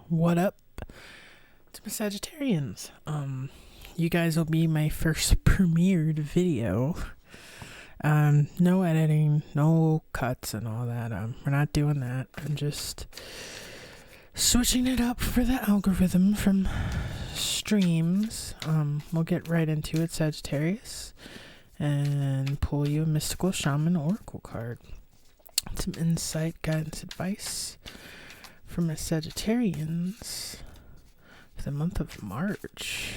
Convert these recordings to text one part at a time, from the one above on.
What up to my Sagittarians? You guys will be my first premiered video. No editing, no cuts and all that. We're not doing that. I'm just switching it up for the algorithm from streams. We'll get right into it, Sagittarius, and pull you a mystical shaman oracle card. Some insight, guidance, advice for my Sagittarians for the month of March.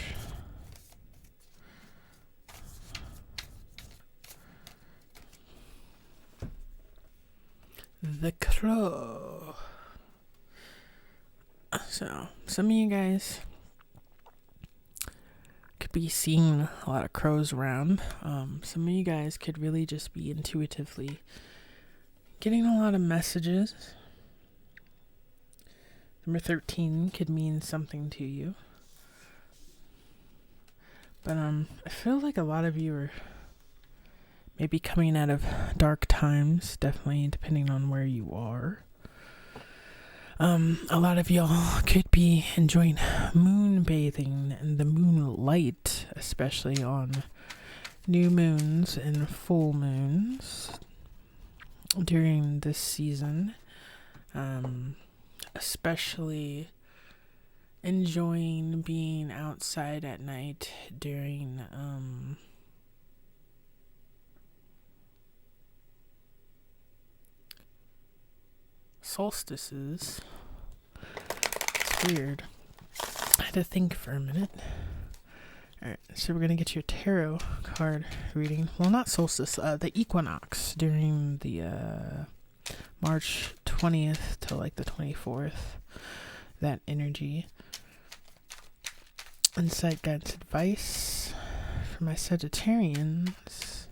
The Crow. So, some of you guys could be seeing a lot of crows around. Some of you guys could really just be intuitively getting a lot of messages. Number 13 could mean something to you. But I feel like a lot of you are maybe coming out of dark times, definitely depending on where you are. A lot of y'all could be enjoying moon bathing and the moonlight, especially on new moons and full moons during this season. Especially enjoying being outside at night during solstices. It's weird. I had to think for a minute. Alright, so we're gonna get your tarot card reading. Well, not solstice, the equinox during the March 20th to like the 24th. That energy. Insight, guidance, advice for my Sagittarians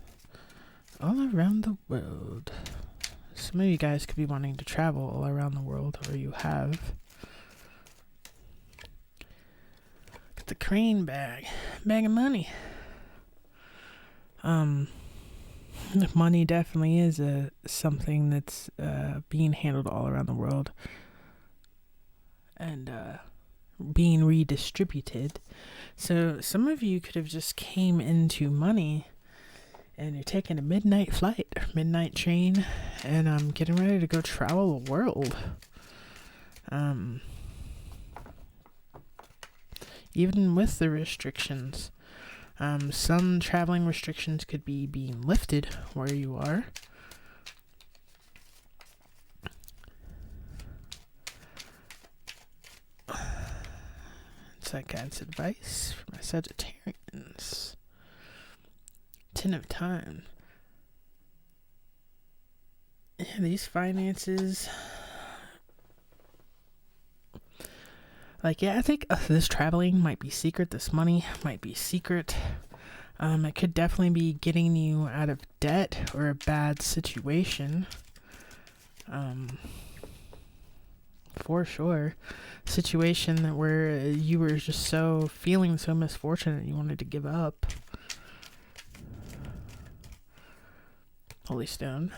all around the world. Some of you guys could be wanting to travel all around the world, or you have. Get the crane bag of money. Money definitely is something that's being handled all around the world and being redistributed. So some of you could have just came into money and you're taking a midnight flight or midnight train and I'm getting ready to go travel the world. Even with the restrictions, some traveling restrictions could be being lifted where you are. It's like guidance advice for my Sagittarians. 10 of Time. Yeah, these finances. I think this traveling might be secret. This money might be secret. It could definitely be getting you out of debt or a bad situation. For sure. Situation where you were just feeling so misfortunate you wanted to give up. Holy Stone.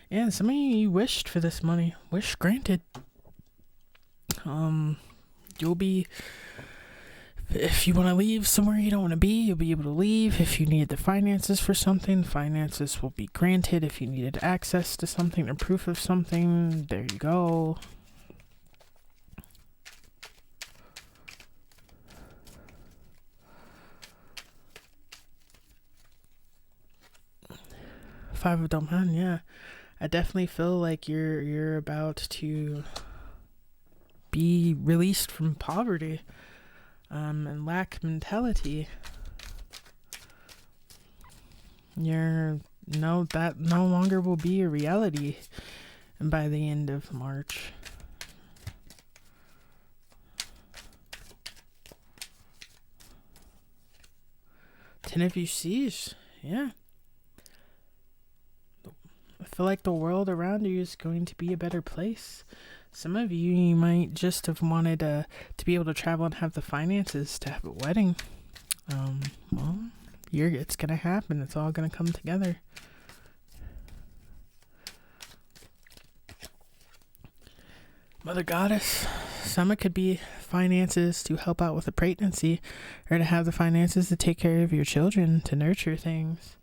And some of you wished for this money. Wish granted. You'll be, if you want to leave somewhere you don't want to be, you'll be able to leave. If you needed the finances for something, finances will be granted. If you needed access to something or proof of something, there you go. Five of Domhan, yeah. I definitely feel like you're about to be released from poverty and lack mentality. That no longer will be a reality by the end of March. Ten of U's, yeah. I feel like the world around you is going to be a better place. Some of you might just have wanted to be able to travel and have the finances to have a wedding. Well, it's going to happen. It's all going to come together. Mother Goddess, some it could be finances to help out with a pregnancy, or to have the finances to take care of your children, to nurture things.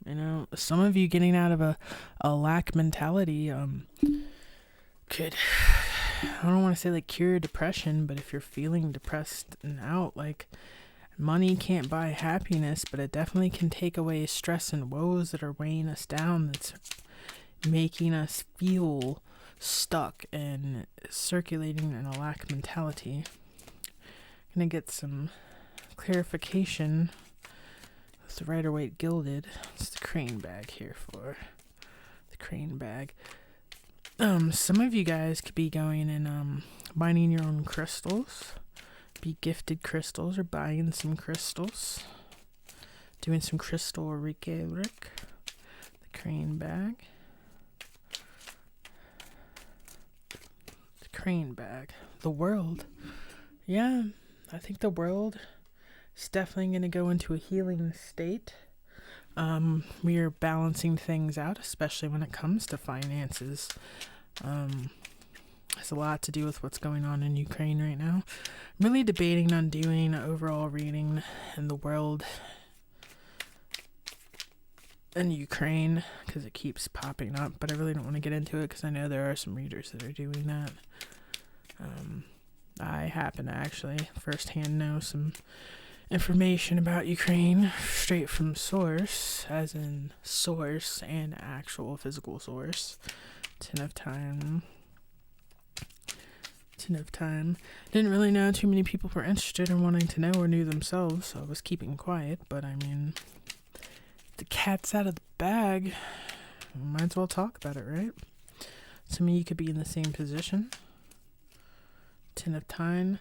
You know, some of you getting out of a lack mentality could, I don't want to say like cure depression, but if you're feeling depressed and out, like, money can't buy happiness, but it definitely can take away stress and woes that are weighing us down, that's making us feel stuck and circulating in a lack mentality. I'm gonna get some clarification with the Rider-Waite Gilded. It's the crane bag here for the crane bag. Some of you guys could be going and mining your own crystals, be gifted crystals, or buying some crystals, doing some crystal Reiki work. The crane bag. The crane bag. The world. Yeah, I think the world is definitely going to go into a healing state. We are balancing things out, especially when it comes to finances. Has a lot to do with what's going on in Ukraine right now. I'm really debating on doing an overall reading in the world and Ukraine, because it keeps popping up, but I really don't want to get into it because I know there are some readers that are doing that. I happen to actually firsthand know some information about Ukraine straight from source, as in source and actual physical source. Ten of time. Didn't really know too many people were interested in wanting to know or knew themselves, so I was keeping quiet. But I mean, the cat's out of the bag. Might as well talk about it, right? Some of you could be in the same position. Ten of time,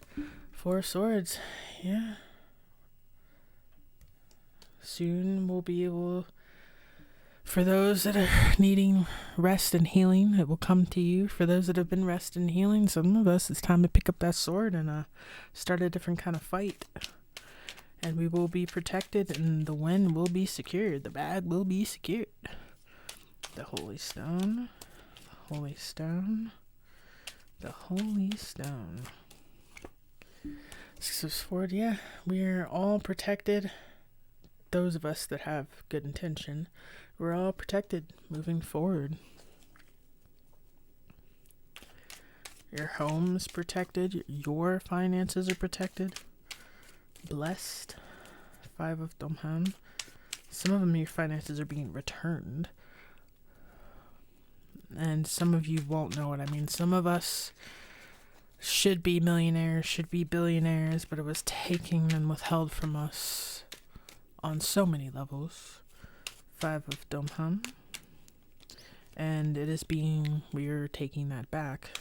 Four of Swords. Yeah. Soon we'll be able, for those that are needing rest and healing, it will come to you. For those that have been rest and healing, some of us, it's time to pick up that sword and start a different kind of fight. And we will be protected, and the win will be secured. The bag will be secured. The Holy Stone. The Holy Stone. The Holy Stone. Six of Swords, yeah. We're all protected. Those of us that have good intention, we're all protected moving forward. Your home's protected. Your finances are protected. Blessed. Five of Domhan. Some of them, your finances are being returned. And some of you won't know what I mean. Some of us should be millionaires, should be billionaires, but it was taken and withheld from us on so many levels. Five of Domhan. And it is being, we're taking that back.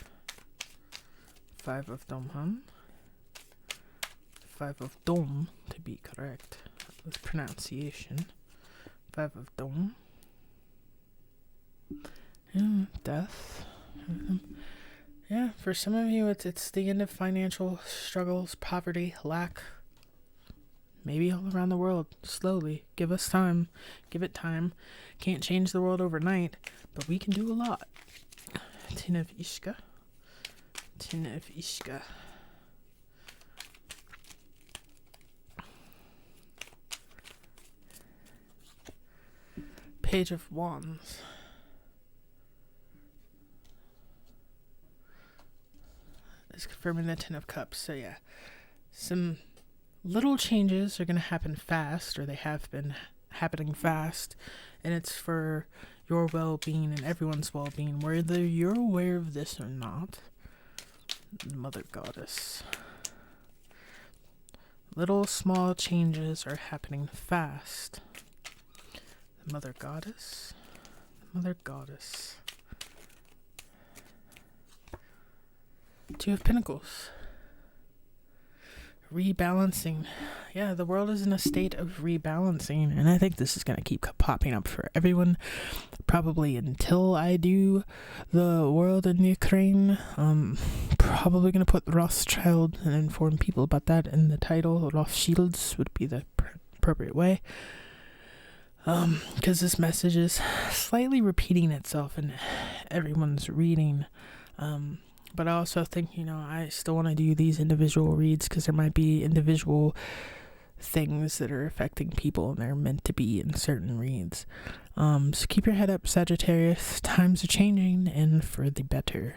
Five of Domhan. Five of Dom, to be correct with pronunciation. Five of Dom. Yeah, death. Yeah, for some of you, it's the end of financial struggles, poverty, lack. Maybe all around the world, slowly. Give us time. Give it time. Can't change the world overnight, but we can do a lot. Ten of Ishka. Ten of Ishka. Page of Wands. It's confirming the Ten of Cups. So yeah, some little changes are going to happen fast, or they have been happening fast, and it's for your well-being and everyone's well-being, whether you're aware of this or not. Mother Goddess. Little small changes are happening fast. The Mother Goddess. Mother Goddess. Two of Pentacles. Rebalancing. Yeah, the world is in a state of rebalancing, and I think this is going to keep popping up for everyone, probably until I do the world in Ukraine. Probably going to put Rothschild and inform people about that in the title. Rothschilds would be the appropriate way, because this message is slightly repeating itself in everyone's reading. But I also think, I still want to do these individual reads because there might be individual things that are affecting people and they're meant to be in certain reads. So keep your head up, Sagittarius. Times are changing and for the better.